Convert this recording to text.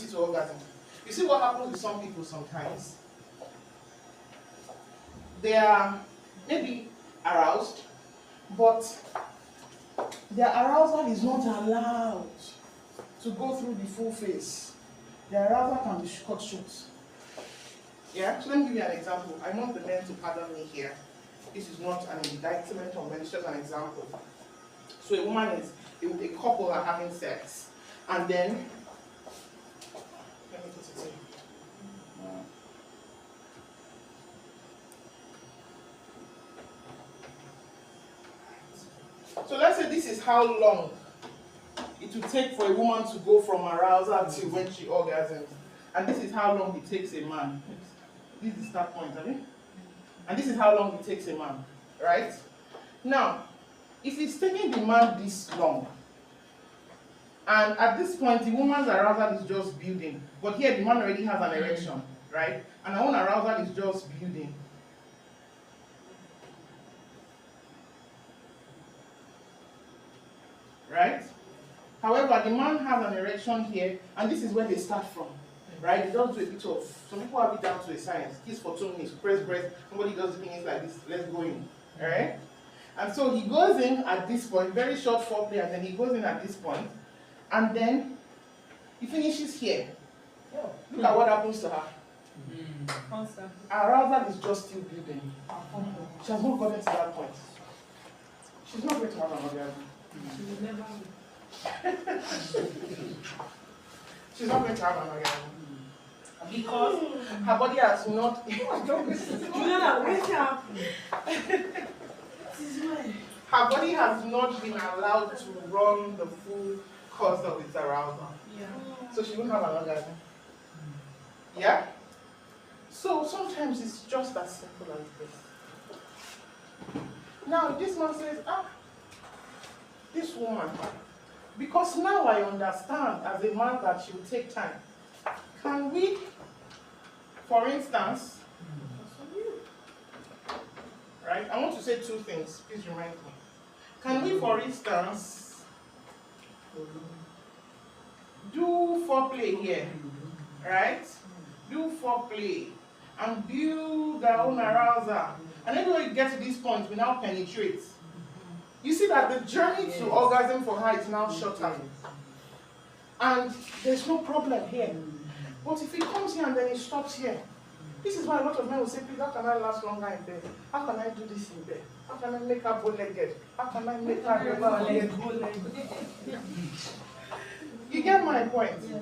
to orgasm. You see what happens with some people sometimes? They are maybe aroused, but their arousal is not allowed to go through the full phase. Their arousal can be cut short. Yeah? So let me give you an example. I want the men to pardon me here. This is not an indictment on men, it's just an example. So a woman is, a couple are having sex, and then, let me put it in. So let's say this is how long it will take for a woman to go from arousal to when she orgasms. And this is how long it takes a man. This is the start point, right? And this is how long it takes a man, right? Now, if it's taking the man this long, and at this point the woman's arousal is just building, but here the man already has an erection, right? And our own arousal is just building. Right? However, the man has an erection here, and this is where they start from. Right? They don't do a bit of, some people have it down to a science. Kiss for 2 minutes, press breast, somebody does things like this, let's go in. Alright? And so he goes in at this point, very short foreplay, and then he goes in at this point, and then he finishes here. Look at what happens to her. Her arousal is just still building. She has not gotten to that point. She's not going to have an orgasm. She will never. She's not going to have an orgasm. Because her body has not. Her body has not been allowed to run the full course of its arousal. Yeah. So she won't have an orgasm. Yeah? So sometimes it's just as simple as this. Now this man says, this woman, because now I understand as a man that she will take time. Can we, for instance, right? I want to say 2 things. Please remind me. Can we, for instance, do foreplay here, right? Do foreplay and build our own arousal. And then when you get to this point, we now penetrate. You see that the journey to orgasm for her is now shorter. And there's no problem here. But if it comes here and then it stops here, this is why a lot of men will say, please, how can I last longer in bed? How can I do this in bed? How can I make her bow-legged? How can I make her bow-legged? You get my point? Yeah.